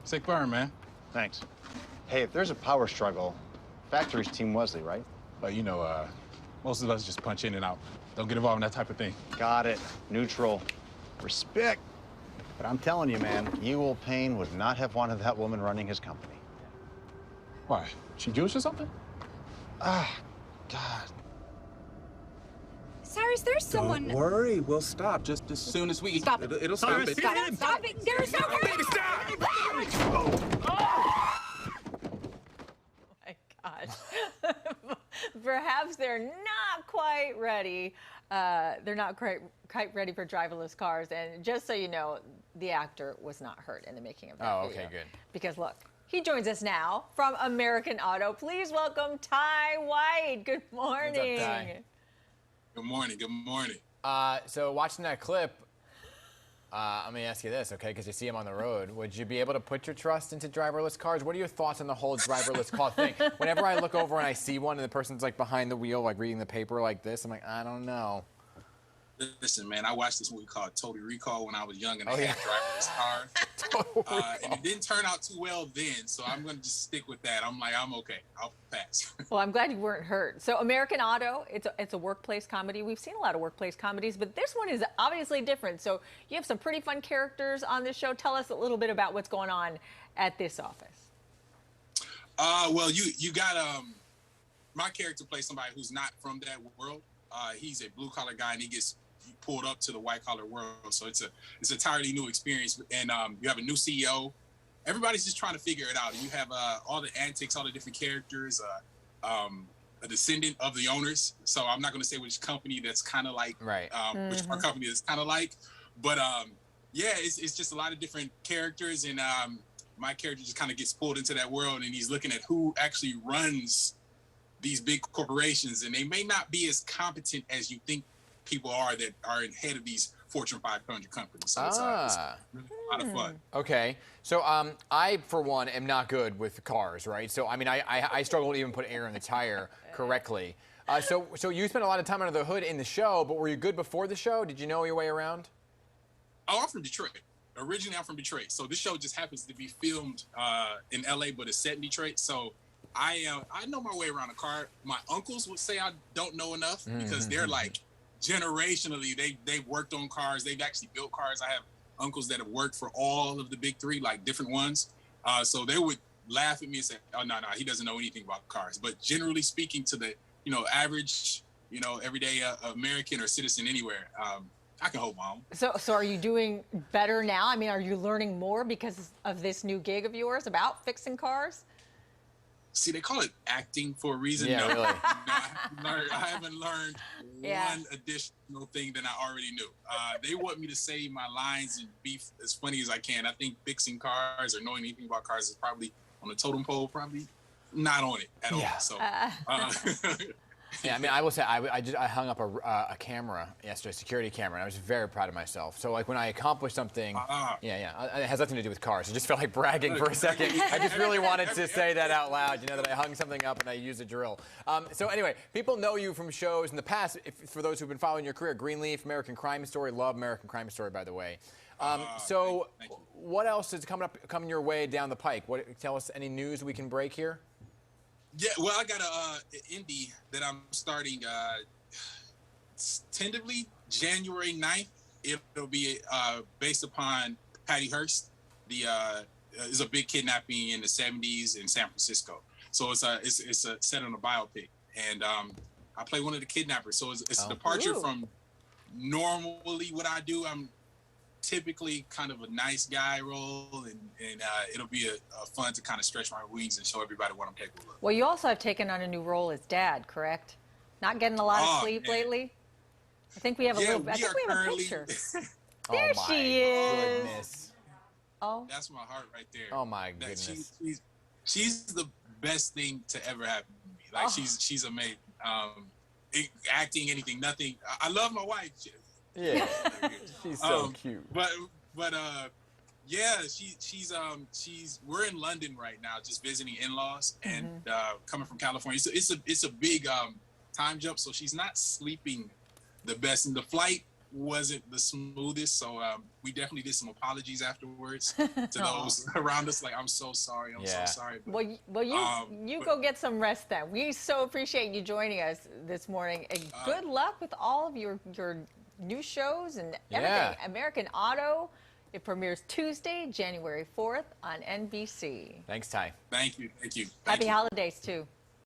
Sick burn, man. Thanks. Hey, if there's a power struggle, factory's Team Wesley, right? But most of us just punch in and out. Don't get involved in that type of thing. Got it. Neutral. Respect. But I'm telling you, man, Ewell Payne would not have wanted that woman running his company. Why? She Jewish or something? Ah, God. Cyrus, there's someone. Don't worry, we'll stop just as soon as we... Stop it. It'll stop it. Stop it. There's no way. Oh my gosh. Perhaps they're not quite ready. They're not quite ready for driverless cars. And just so you know, the actor was not hurt in the making of that video. Okay, good. Because look, he joins us now from American Auto. Please welcome Tye White. Good morning. What's up, Tye? Good morning. Good morning. So watching that clip, let me ask you this, okay? Because you see him on the road. Would you be able to put your trust into driverless cars? What are your thoughts on the whole driverless car thing? Whenever I look over and I see one and the person's like behind the wheel, like reading the paper like this, I'm like, I don't know. Listen, man, I watched this movie called Total Recall when I was young and I Oh, yeah. had driverless cars. Totally. And it didn't turn out too well then, so I'm going to just stick with that. I'm okay. I'll pass. Well, I'm glad you weren't hurt. So American Auto, it's a workplace comedy. We've seen a lot of workplace comedies, but this one is obviously different. So you have some pretty fun characters on this show. Tell us a little bit about what's going on at this office. Well, you got my character plays somebody who's not from that world. He's a blue collar guy and he gets pulled up to the white collar world. So it's an entirely new experience. And you have a new CEO. Everybody's just trying to figure it out. You have all the antics, all the different characters, a descendant of the owners. So I'm not going to say which company that's kind of like, Right. Which car company that's kind of like, but yeah, it's just a lot of different characters. And my character just kind of gets pulled into that world and he's looking at who actually runs these big corporations. And they may not be as competent as you think people are that are in head of these Fortune 500 companies. So it's really a lot of fun. Okay. So I, for one, am not good with cars, right? So, I mean, I struggle to even put air in the tire correctly. So you spent a lot of time under the hood in the show, but were you good before the show? Did you know your way around? Oh, I'm from Detroit. Originally, I'm from Detroit. So this show just happens to be filmed in LA, but it's set in Detroit. So I know my way around a car. My uncles would say I don't know enough because they're like, generationally, they've worked on cars. They've actually built cars. I have uncles that have worked for all of the big three, like different ones. So they would laugh at me and say, oh, no, he doesn't know anything about cars. But generally speaking to the, average, everyday American or citizen anywhere, I can hold my own. So are you doing better now? I mean, are you learning more because of this new gig of yours about fixing cars? See, they call it acting for a reason. Yeah, no, really. I haven't learned one additional thing that I already knew. They want me to say my lines and be as funny as I can. I think fixing cars or knowing anything about cars is probably on the totem pole, probably not on it at all. So, Yeah, I mean, I will say, I hung up a camera yesterday, a security camera, and I was very proud of myself. So, like, when I accomplished something, it has nothing to do with cars. It just felt like bragging for a second. I just really wanted to say that out loud, that I hung something up and I used a drill. So, anyway, people know you from shows in the past. For those who've been following your career, Greenleaf, American Crime Story, love American Crime Story, by the way. So, thank you. what else is coming your way down the pike? Tell us any news we can break here? Yeah, well, I got an indie that I'm starting tentatively January 9th. It'll be based upon Patty Hearst. Is a big kidnapping in the 70s in San Francisco. So it's set on a biopic, and I play one of the kidnappers. So it's a departure from normally what I do. I'm typically kind of a nice guy role, and it'll be a fun to kind of stretch my wings and show everybody what I'm capable of. Well, you also have taken on a new role as dad, correct? Not getting a lot of sleep man. lately? I think we have a little. I think we have a picture. There she is. Goodness. Oh. That's my heart right there. Oh my goodness. She's the best thing to ever happen to me. Like she's amazing. Acting, anything, nothing. I love my wife. Yeah, she's so cute. But yeah, she's we're in London right now, just visiting in-laws and coming from California. So it's a big time jump. So she's not sleeping the best. And the flight, wasn't the smoothest. So we definitely did some apologies afterwards to those around us. Like, I'm so sorry. I'm so sorry. But, you go get some rest then. We so appreciate you joining us this morning. And good luck with all of your new shows and everything. American Auto. It premieres Tuesday, January 4th on NBC. Thanks, Tye. Thank you. Thank you. Happy holidays, too.